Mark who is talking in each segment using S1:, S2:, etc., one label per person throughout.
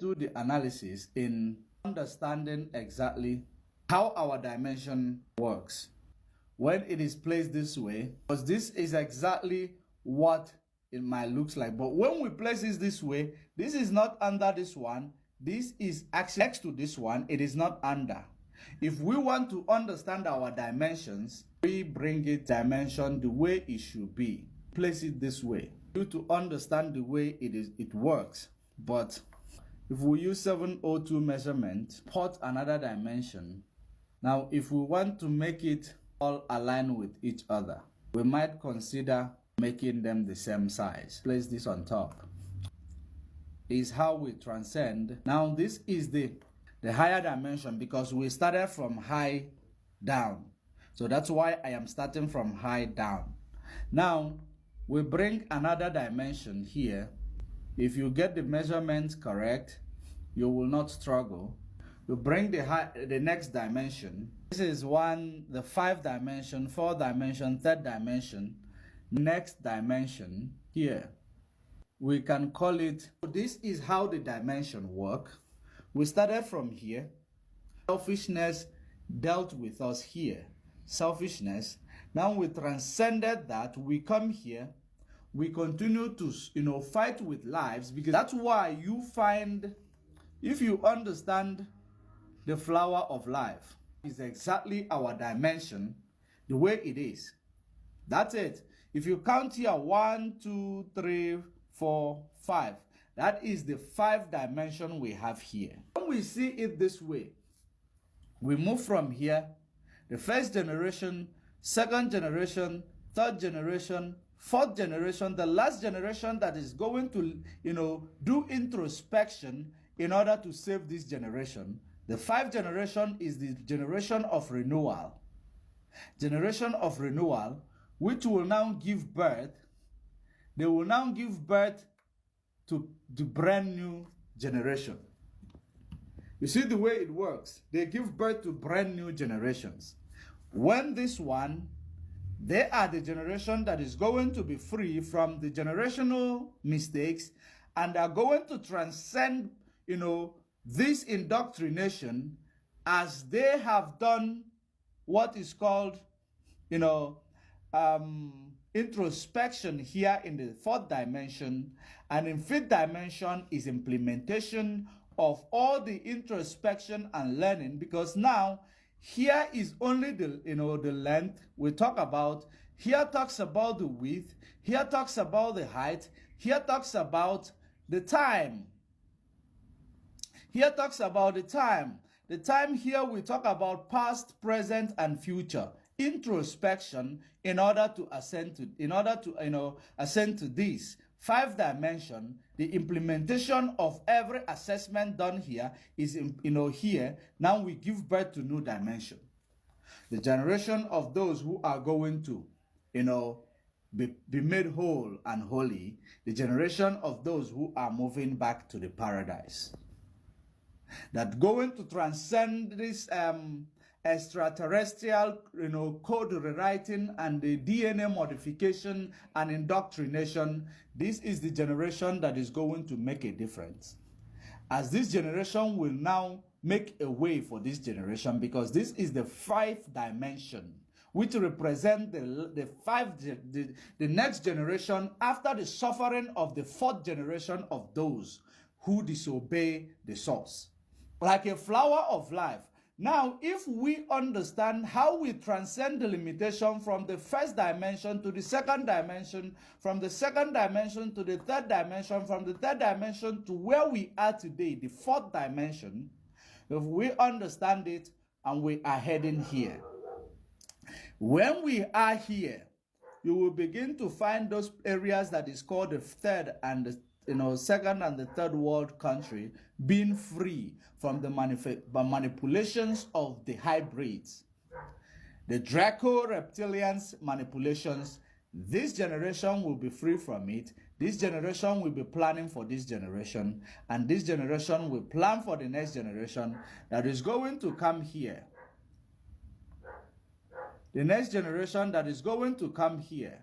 S1: do the analysis in understanding exactly how our dimension works when it is placed this way, because this is exactly what it might look like. But when we place it this way, this is not under this one, this is actually next to this one, it is not under. If we want to understand our dimensions, we bring it dimension the way it should be, place it this way, you to understand the way it works. But if we use 702 measurement, plot another dimension. Now if we want to make it all align with each other, we might consider making them the same size. Place this on top. Is how we transcend. Now this is the higher dimension because we started from high down. So that's why I am starting from high down. Now we bring another dimension here. If you get the measurements correct, you will not struggle. You bring the next dimension. This is the 5 dimension, 4 dimension, 3rd dimension, next dimension here. We can call it, this is how the dimension work. We started from here. Selfishness dealt with us here. Selfishness. Now we transcended that. We come here. We continue to fight with lives, because that's why you find, if you understand the flower of life is exactly our dimension, the way it is. That's it. If you count here 1, 2, 3, 4, 5, that is the 5 dimension we have here. When we see it this way, we move from here, the first generation, second generation, third generation, fourth generation, the last generation that is going to do introspection in order to save this generation. The 5th generation is the generation of renewal. Generation of renewal, which will now give birth. They will now give birth to the brand new generation. You see the way it works. They give birth to brand new generations. When this one, they are the generation that is going to be free from the generational mistakes and are going to transcend, this indoctrination, as they have done what is called, introspection here in the 4th dimension, and in 5th dimension is implementation of all the introspection and learning, because now here is only the length we talk about. Here talks about the width. Here talks about the height. Here talks about the time. Here talks about the time. The time here we talk about past, present, and future. Introspection in order to ascend to this 5th dimension. The implementation of every assessment done here is here. Now we give birth to new dimension. The generation of those who are going to be made whole and holy. The generation of those who are moving back to the paradise. That going to transcend this extraterrestrial code rewriting and the DNA modification and indoctrination. This is the generation that is going to make a difference, as this generation will now make a way for this generation, because this is the 5th dimension, which represent the next generation after the suffering of the 4th generation of those who disobey the source. Like a flower of life. Now, if we understand how we transcend the limitation from the 1st dimension to the 2nd dimension, from the 2nd dimension to the 3rd dimension, from the 3rd dimension to where we are today, the 4th dimension, if we understand it and we are heading here. When we are here, you will begin to find those areas that is called the 3rd and the 2nd and the 3rd world country being free from the manipulations of the hybrids. The Draco reptilians manipulations, this generation will be free from it. This generation will be planning for this generation, and this generation will plan for the next generation that is going to come here. The next generation that is going to come here.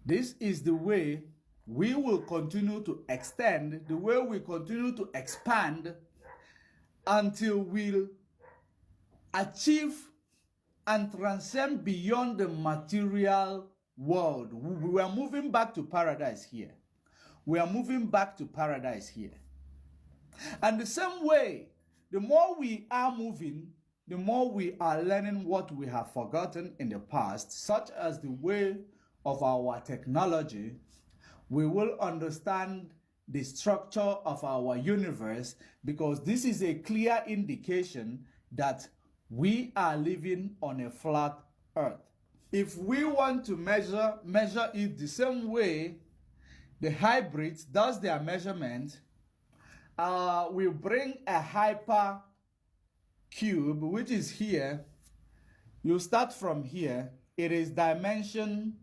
S1: This is the way we will continue to extend, the way we continue to expand until we'll achieve and transcend beyond the material world. We are moving back to paradise here. We are moving back to paradise here. And the same way, the more we are moving, the more we are learning what we have forgotten in the past, such as the way of our technology. We will understand the structure of our universe, because this is a clear indication that we are living on a flat earth. If we want to measure it the same way the hybrids does their measurement, we bring a hyper cube, which is here. You start from here. It is dimension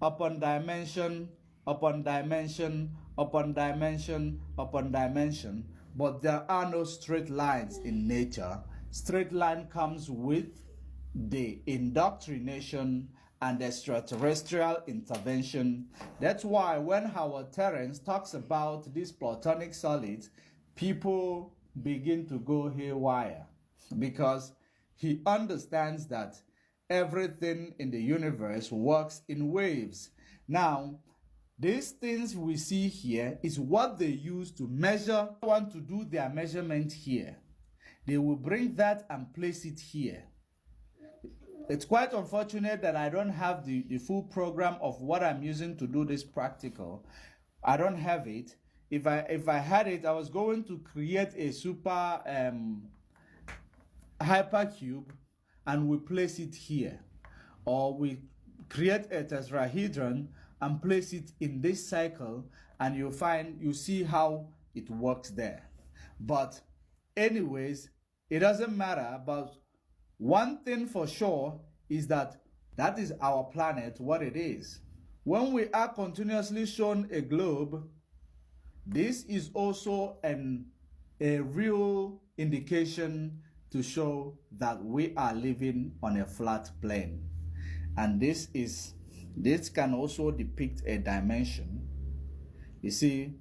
S1: upon dimension upon dimension upon dimension upon dimension, but there are no straight lines in nature. Straight line comes with the indoctrination and extraterrestrial intervention. That's why when Howard Terence talks about these platonic solids, people begin to go haywire, because he understands that everything in the universe works in waves. Now, these things we see here is what they use to measure. They want to do their measurement here. They will bring that and place it here. It's quite unfortunate that I don't have the full program of what I'm using to do this practical. I don't have it. If I had it, I was going to create a super hypercube and we place it here. Or we create a tetrahedron and place it in this cycle, and you see how it works there. But anyways, it doesn't matter. But one thing for sure is that is our planet, what it is. When we are continuously shown a globe, this is also a real indication to show that we are living on a flat plane. And this can also depict a dimension. You see,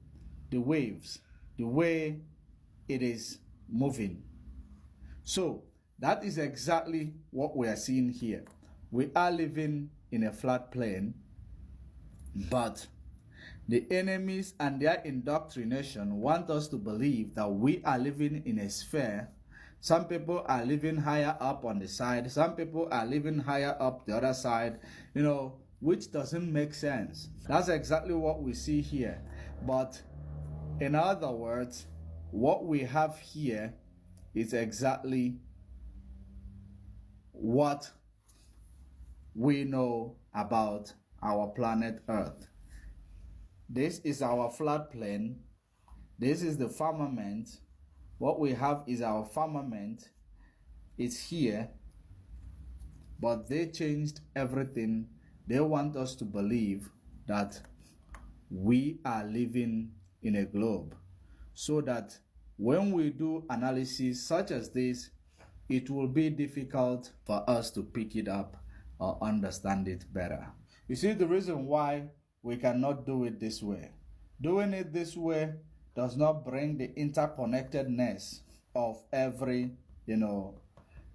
S1: the waves, the way it is moving. So that is exactly what we are seeing here. We are living in a flat plane, but the enemies and their indoctrination want us to believe that we are living in a sphere. Some people are living higher up on the side. Some people are living higher up the other side, which doesn't make sense. That's exactly what we see here. But in other words, what we have here is exactly what we know about our planet Earth. This is our flat plane. This is the firmament. What we have is our firmament. It's here. But they changed everything. They want us to believe that we are living in a globe, so that when we do analysis such as this, it will be difficult for us to pick it up or understand it better. You see, the reason why we cannot do it this way. Doing it this way does not bring the interconnectedness of every,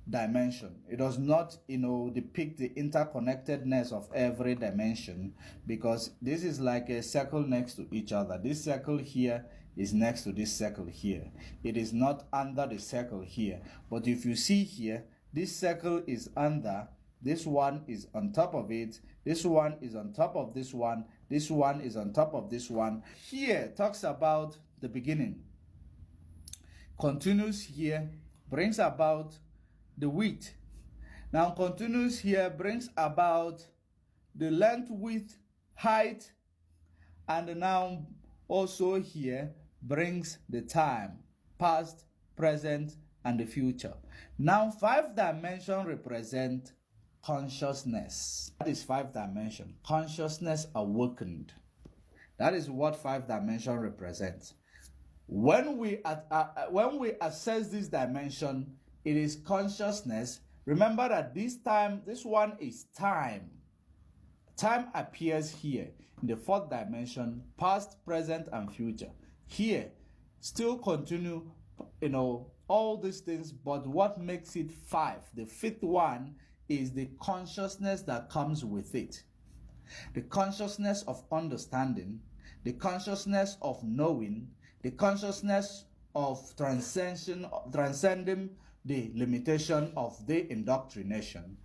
S1: dimension. It does not, depict the interconnectedness of every dimension, because this is like a circle next to each other. This circle here is next to this circle here. It is not under the circle here. But if you see here, this circle is under, this one is on top of it, this one is on top of this one is on top of this one. Here talks about the beginning. Continuous here brings about the width. Now continuous here brings about the length, width, height, and now also here brings the time, past, present, and the future. Now 5 dimensions represent consciousness. That is 5 dimensions. Consciousness awakened. That is what 5 dimensions represents. When we assess this dimension, it is consciousness. Remember that this one is time. Time appears here in the fourth dimension, past, present, and future. Here, still continue, all these things, but what makes it 5? The fifth one is the consciousness that comes with it. The consciousness of understanding, the consciousness of knowing, the consciousness of transcending the limitation of the indoctrination.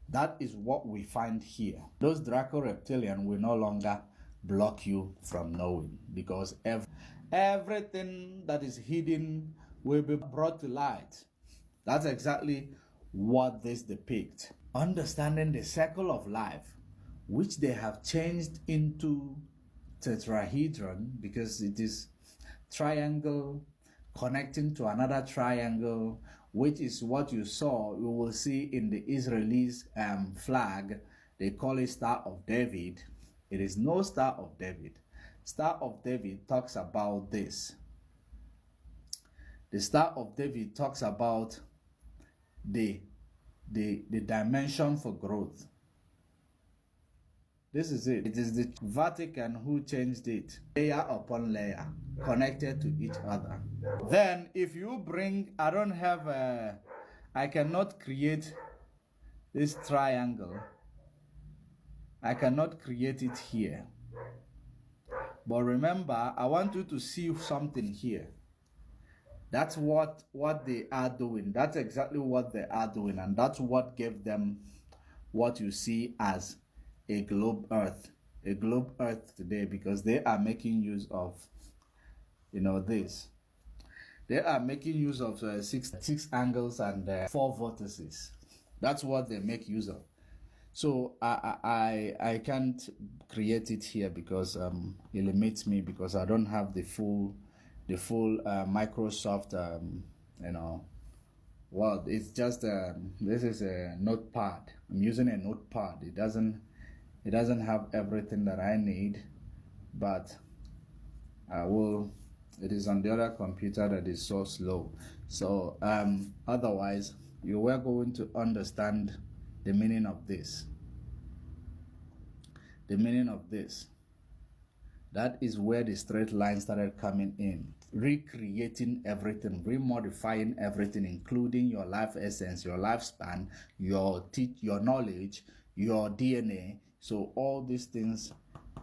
S1: That is what we find here. Those Draco-Reptilian will no longer block you from knowing, because everything that is hidden will be brought to light. That's exactly what this depicts. Understanding the circle of life, which they have changed into tetrahedron, because it is triangle connecting to another triangle, which is what you will see in the Israelis flag. They call it Star of David. It is no Star of David. Star of David talks about this. The Star of David talks about the dimension for growth. This is it. It is the Vatican who changed it, layer upon layer, connected to each other. Then, if you bring, I cannot create this triangle. I cannot create it here. But remember, I want you to see something here. That's what they are doing. That's exactly what they are doing. And that's what gave them what you see as a globe earth today, because they are making use of this. They are making use of six angles and 4 vertices. That's what they make use of. So I can't create it here because it limits me, because I don't have the full Microsoft well, it's just this is a notepad. I'm using a notepad. It doesn't have everything that I need, but it is on the other computer that is so slow. So otherwise you were going to understand the meaning of this. The meaning of this. That is where the straight line started coming in, recreating everything, remodifying everything, including your life essence, your lifespan, your knowledge, your DNA. So all these things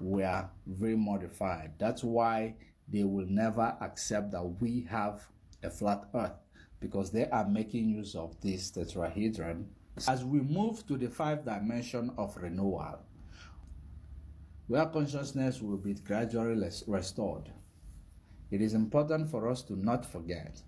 S1: were remodified. That's why they will never accept that we have a flat earth, because they are making use of this tetrahedron. As we move to the 5th dimension of renewal, where consciousness will be gradually restored, it is important for us to not forget,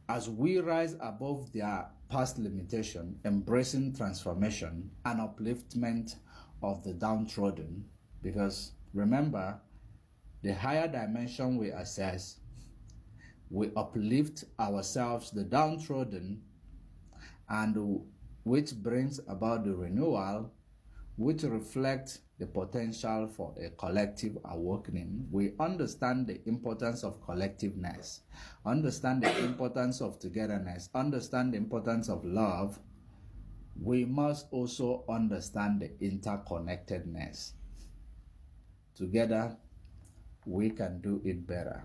S1: as we rise above their past limitation, embracing transformation and upliftment of the downtrodden, because remember, the higher dimension we access, we uplift ourselves, the downtrodden, and which brings about the renewal, which reflects the potential for a collective awakening. We understand the importance of collectiveness, understand the importance of togetherness, understand the importance of love. We must also understand the interconnectedness. Together, we can do it better.